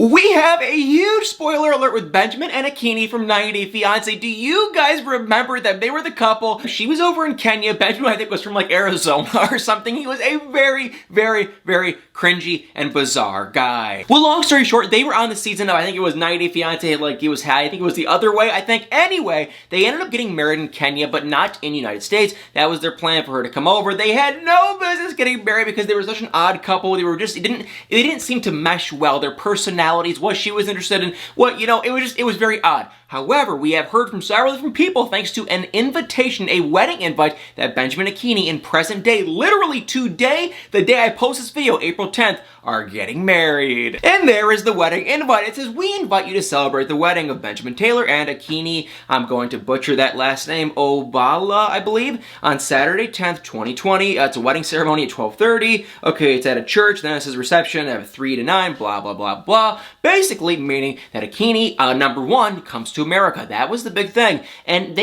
We have a huge spoiler alert with Benjamin and Akinyi from 90 Day Fiance. Do you guys remember them? They were the couple. She was over in Kenya. Benjamin, I think, was from like Arizona or something. He was a very, very, very cringy and bizarre guy. Well, long story short, they were on the season of, I think it was 90 Day Fiance, like I think it was the other way, I think. Anyway, they ended up getting married in Kenya, but not in the United States. That was their plan for her to come over. They had no business getting married because they were such an odd couple. They were just, they didn't seem to mesh well. Their personalities, what she was interested in, it was very odd. However, we have heard from several different people thanks to an invitation, a wedding invite that Benjamin and Akinyi in present day, literally today, the day I post this video, April 10th, are getting married. And there is the wedding invite. It says, we invite you to celebrate the wedding of Benjamin Taylor and Akinyi, I'm going to butcher that last name, Obala, I believe, on Saturday 10th, 2020. It's a wedding ceremony at 12:30. Okay, it's at a church, then it says reception at 3 to 9, blah, blah, blah, blah. Basically meaning that Akinyi, number one, comes to America. That was the big thing. And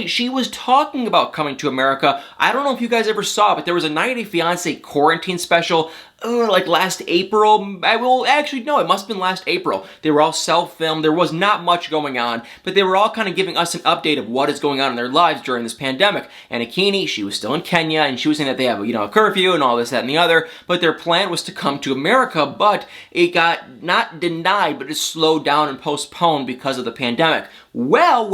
she was talking about coming to America. I don't know if you guys ever saw, but there was a 90 Day Fiance quarantine special like last April. No, it must have been last April. They were all self-filmed. There was not much going on, but they were all kind of giving us an update of what is going on in their lives during this pandemic. And Akinyi, she was still in Kenya, and she was saying that they have, a curfew and all this, that, and the other, but their plan was to come to America, but it got not denied, but just slowed down and postponed because of the pandemic. Well,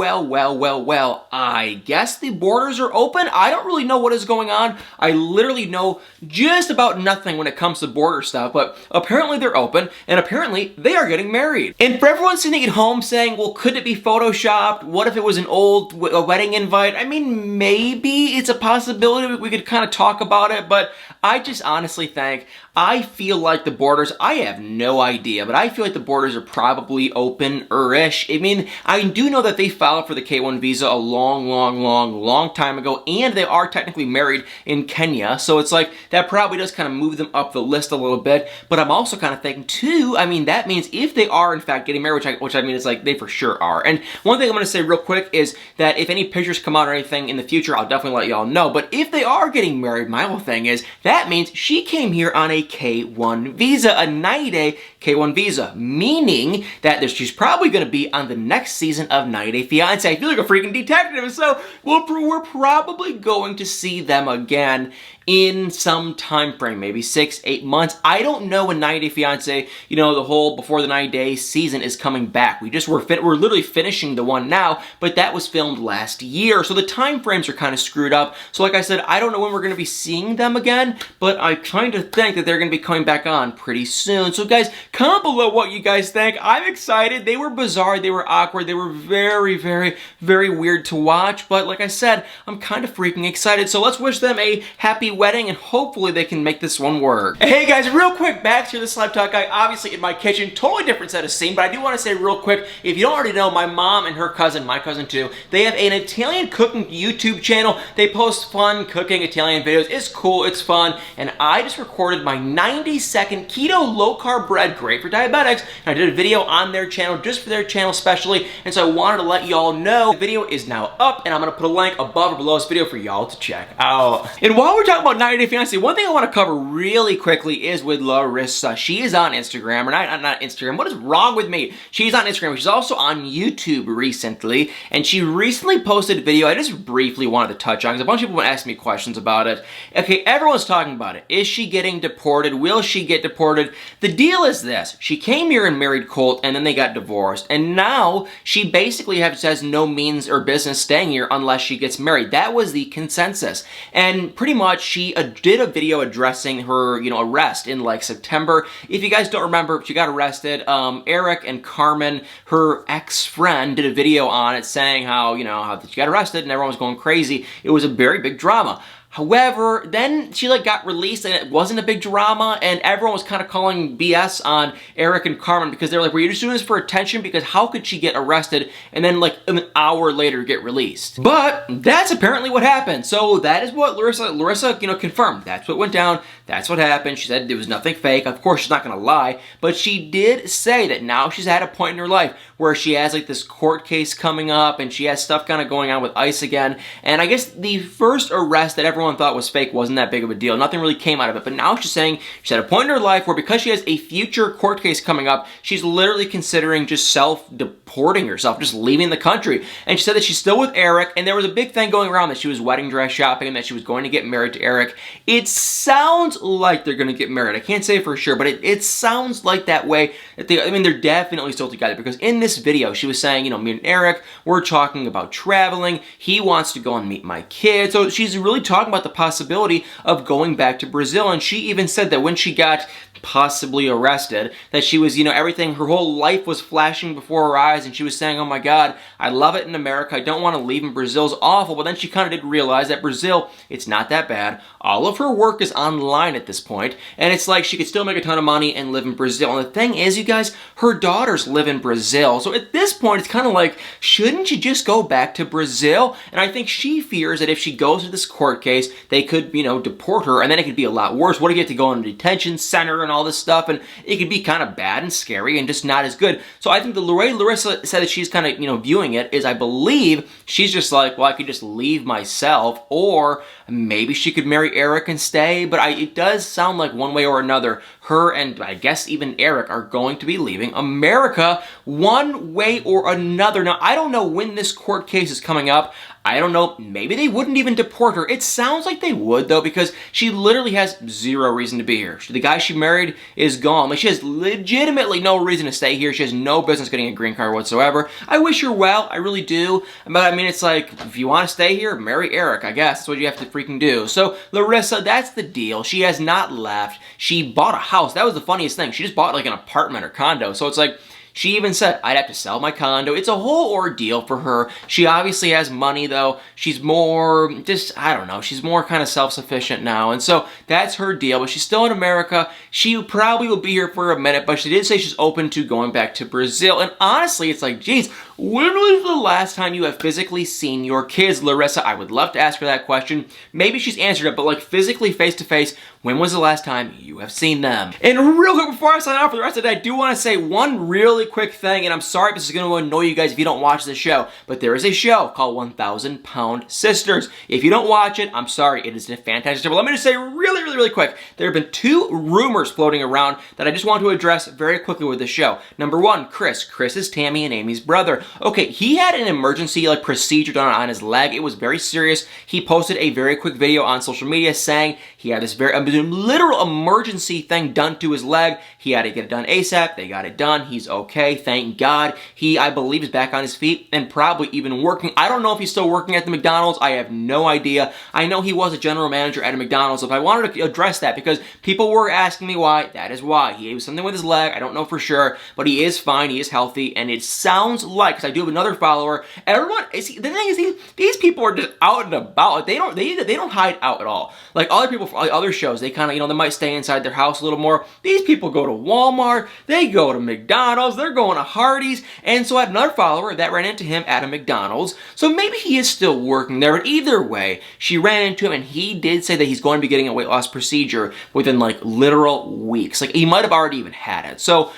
I guess the borders are open. I don't really know what is going on. I literally know just about nothing when it comes to border stuff, but apparently they're open, and apparently they are getting married. And for everyone sitting at home saying, well, could it be photoshopped? What if it was an old wedding invite? I mean, maybe it's a possibility. We could kind of talk about it, but I just honestly think, I feel like the borders, I have no idea, but I feel like the borders are probably open-ish. I mean, I do know that they filed for the K1 visa a long time ago, and they are technically married in Kenya, so it's like, that probably does kind of move them up the list a little bit, but I'm also kind of thinking, too, I mean, that means if they are, in fact, getting married, which I mean, it's like, they for sure are. And one thing I'm going to say real quick is that if any pictures come out or anything in the future, I'll definitely let y'all know, but if they are getting married, my whole thing is, that means she came here on a K1 visa, a 90-day K1 visa, meaning that she's probably going to be on the next season of 90 Day Fiance. I feel like a freaking detective, so we're probably going to see them again in some time frame, maybe 6-8 months. I don't know when 90 Day Fiance, the whole before the 90 day season is coming back. We're literally finishing the one now, but that was filmed last year, so the time frames are kind of screwed up. So like I said, I don't know when we're going to be seeing them again, but I kind of think that they're going to be coming back on pretty soon. So guys, comment below what you guys think. I'm excited. They were bizarre, they were awkward, they were very, very, very weird to watch, but like I said, I'm kind of freaking excited. So let's wish them a happy wedding, and hopefully they can make this one work. Hey guys, real quick, back to the Slime Talk guy, obviously in my kitchen, totally different set of scene, but I do want to say real quick, if you don't already know, my mom and her cousin, my cousin too, they have an Italian cooking YouTube channel. They post fun cooking Italian videos. It's cool, it's fun, and I just recorded my 90-second keto low-carb bread, great for diabetics, and I did a video on their channel, just for their channel specially, and so I wanted to let y'all know the video is now up, and I'm going to put a link above or below this video for y'all to check out. And while we're talking about 90 Day Fiance, one thing I want to cover really quickly is with Larissa. She is on Instagram, or not Instagram, what is wrong with me? She's on Instagram, she's also on YouTube recently, and she recently posted a video I just briefly wanted to touch on, because a bunch of people asked me questions about it. Okay, everyone's talking about it. Is she getting deported? Will she get deported? The deal is this. She came here and married Colt, and then they got divorced, and now she basically has no means or business staying here unless she gets married. That was the consensus, and pretty much she did a video addressing her, arrest in like September. If you guys don't remember, she got arrested. Eric and Carmen, her ex-friend, did a video on it saying how, how she got arrested and everyone was going crazy. It was a very big drama. However, then she got released and it wasn't a big drama, and everyone was kind of calling BS on Eric and Carmen because they were like, were you just doing this for attention? Because how could she get arrested and then like an hour later get released? But that's apparently what happened. So that is what Larissa confirmed. That's what went down. That's what happened. She said there was nothing fake. Of course, she's not going to lie, but she did say that now she's at a point in her life where she has like this court case coming up and she has stuff kind of going on with ICE again. And I guess the first arrest that everyone everyone thought was fake wasn't that big of a deal. Nothing really came out of it. But now she's saying she's at a point in her life where because she has a future court case coming up, she's literally considering just self-deporting herself, just leaving the country. And she said that she's still with Eric, and there was a big thing going around that she was wedding dress shopping and that she was going to get married to Eric. It sounds like they're going to get married. I can't say for sure, but it sounds like that way. That they're definitely still together, because in this video, she was saying, me and Eric, we're talking about traveling. He wants to go and meet my kids. So she's really talking about the possibility of going back to Brazil. And she even said that when she got possibly arrested, that she was, everything, her whole life was flashing before her eyes, and she was saying, oh my God, I love it in America, I don't want to leave, and Brazil's awful. But then she kind of did realize that Brazil, it's not that bad. All of her work is online at this point, and it's like she could still make a ton of money and live in Brazil. And the thing is, you guys, her daughters live in Brazil. So at this point, it's kind of like, shouldn't you just go back to Brazil? And I think she fears that if she goes to this court case, they could, deport her, and then it could be a lot worse. What if you have to go in a detention center and all this stuff, and it could be kind of bad and scary and just not as good. So I think the way Larissa said that she's kind of, viewing it is, I believe she's just like, well, I could just leave myself, or maybe she could marry Eric and stay. But it does sound like one way or another, her and I guess even Eric are going to be leaving America one way or another. Now, I don't know when this court case is coming up. I don't know, maybe they wouldn't even deport her. It sounds like they would, though, because she literally has zero reason to be here. The guy she married is gone. Like, she has legitimately no reason to stay here. She has no business getting a green card whatsoever. I wish her well, I really do. But, I mean, it's like, if you want to stay here, marry Eric, I guess. That's what you have to freaking do. So, Larissa, that's the deal. She has not left. She bought a house. That was the funniest thing. She just bought, like, an apartment or condo. So, it's like, she even said, I'd have to sell my condo. It's a whole ordeal for her. She obviously has money, though. She's more, I don't know, she's more kind of self-sufficient now. And so that's her deal. But she's still in America. She probably will be here for a minute, but she did say she's open to going back to Brazil. And honestly, it's like, geez, when was the last time you have physically seen your kids, Larissa? I would love to ask her that question. Maybe she's answered it, but like physically, face-to-face, when was the last time you have seen them? And real quick, before I sign off for the rest of the day, I do want to say one really quick thing, and I'm sorry if this is going to annoy you guys if you don't watch the show, but there is a show called 1,000 Pound Sisters. If you don't watch it, I'm sorry, it is a fantastic show. But let me just say really quick, there have been two rumors floating around that I just want to address very quickly with the show. Number one, Chris. Chris is Tammy and Amy's brother. Okay, he had an emergency procedure done on his leg. It was very serious. He posted a very quick video on social media saying he had this very literal emergency thing done to his leg. He had to get it done ASAP. They got it done. He's okay. Thank God. He, I believe, is back on his feet and probably even working. I don't know if he's still working at the McDonald's. I have no idea. I know he was a general manager at a McDonald's. So if I wanted to address that, because people were asking me why, that is why. He was something with his leg. I don't know for sure, but he is fine. He is healthy. And it sounds like, because I do have another follower, everyone, the thing is, these people are just out and about. They don't hide out at all. Like other people from other shows, they kind of, they might stay inside their house a little more. These people go to Walmart, they go to McDonald's, they're going to Hardee's. And so I had another follower that ran into him at a McDonald's. So maybe he is still working there. But either way, she ran into him and he did say that he's going to be getting a weight loss procedure within like literal weeks. Like he might have already even had it. So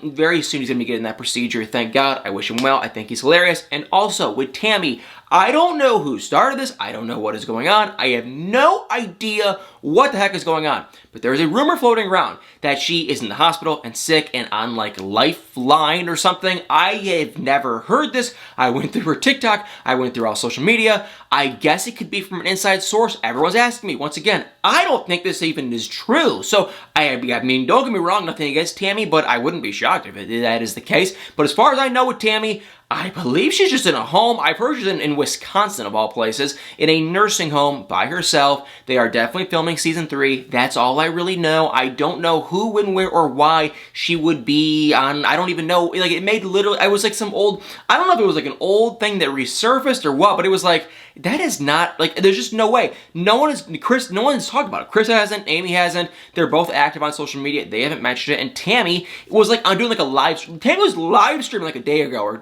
very soon he's going to be getting that procedure. Thank God. I wish him well. I think he's hilarious. And also with Tammy, I don't know who started this. I don't know what is going on. I have no idea what the heck is going on. But there is a rumor floating around that she is in the hospital and sick and on like Lifeline or something. I have never heard this. I went through her TikTok. I went through all social media. I guess it could be from an inside source. Everyone's asking me. Once again, I don't think this even is true. So, I mean, don't get me wrong, nothing against Tammy, but I wouldn't be shocked if that is the case. But as far as I know with Tammy, I believe she's just in a home. I've heard she's in Wisconsin, of all places, in a nursing home by herself. They are definitely filming season 3. That's all I really know. I don't know who, when, where, or why she would be on. I don't even know. Like, it made literally, I was like some old, I don't know if it was like an old thing that resurfaced or what, but it was like, that is not, like, there's just no way. No one has talked about it. Chris hasn't, Amy hasn't. They're both active on social media. They haven't mentioned it. And Tammy was like, I'm doing like a live stream. Tammy was live streaming like a day ago, or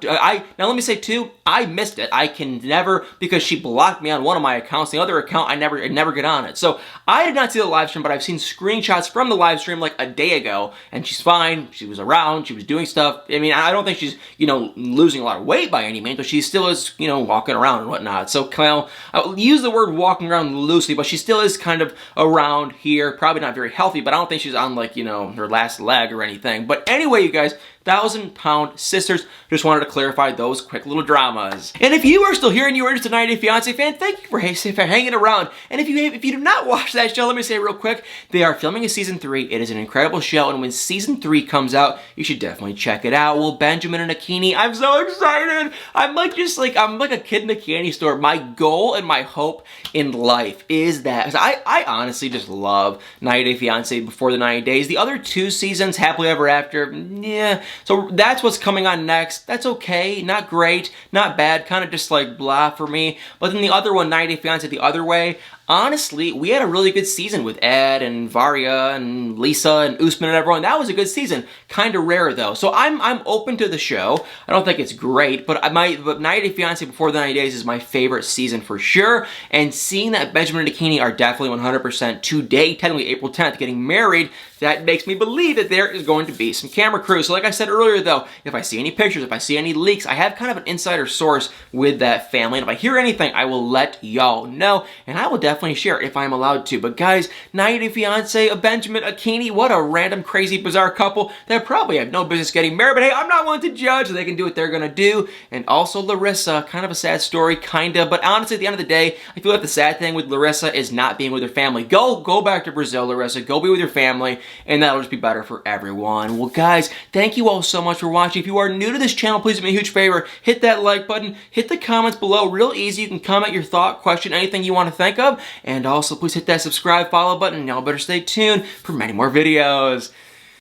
now let me say too, I missed it. I can never, because she blocked me on one of my accounts, the other account, I never get on it. So I did not see the live stream, but I've seen screenshots from the live stream like a day ago, and she's fine. She was around, she was doing stuff. I mean, I don't think she's, losing a lot of weight by any means, but she still is, walking around and whatnot. So, I'll use the word walking around loosely, but she still is kind of around here. Probably not very healthy, but I don't think she's on, like, her last leg or anything. But anyway, you guys, 1,000-pound sisters. Just wanted to clarify those quick little dramas. And if you are still here and you are just a 90 Day Fiance fan, thank you for hanging around. And if you do not watch that show, let me say real quick, they are filming a season 3. It is an incredible show, and when season 3 comes out, you should definitely check it out. Well, Benjamin and Akinyi, I'm so excited. I'm like a kid in a candy store. My goal and my hope in life is that, I honestly just love 90 Day Fiance before the 90 days. The other 2 seasons, Happily Ever After, yeah. So that's what's coming on next. That's okay, not great, not bad, kind of just like blah for me. But then the other one, 90 Day Fiance the other way, honestly, we had a really good season with Ed and Varia and Lisa and Usman and everyone. That was a good season. Kind of rare though. So I'm open to the show. I don't think it's great, but 90 Day Fiance before the 90 days is my favorite season for sure. And seeing that Benjamin and Akinyi are definitely 100% today, technically April 10th, getting married, that makes me believe that there is going to be some camera crew. So like I said earlier though, if I see any pictures, if I see any leaks, I have kind of an insider source with that family. And if I hear anything, I will let y'all know. And I will definitely share it if I'm allowed to. But guys, 90 Day Fiance, Benjamin, Akinyi, what a random, crazy, bizarre couple that probably have no business getting married. But hey, I'm not one to judge. They can do what they're gonna do. And also Larissa, kind of a sad story, kinda. But honestly, at the end of the day, I feel like the sad thing with Larissa is not being with her family. Go back to Brazil, Larissa. Go be with your family, and that'll just be better for everyone. Well, guys, thank you all so much for watching. If you are new to this channel, please do me a huge favor. Hit that like button. Hit the comments below. Real easy. You can comment your thought, question, anything you want to think of. And also, please hit that subscribe, follow button. Y'all better stay tuned for many more videos.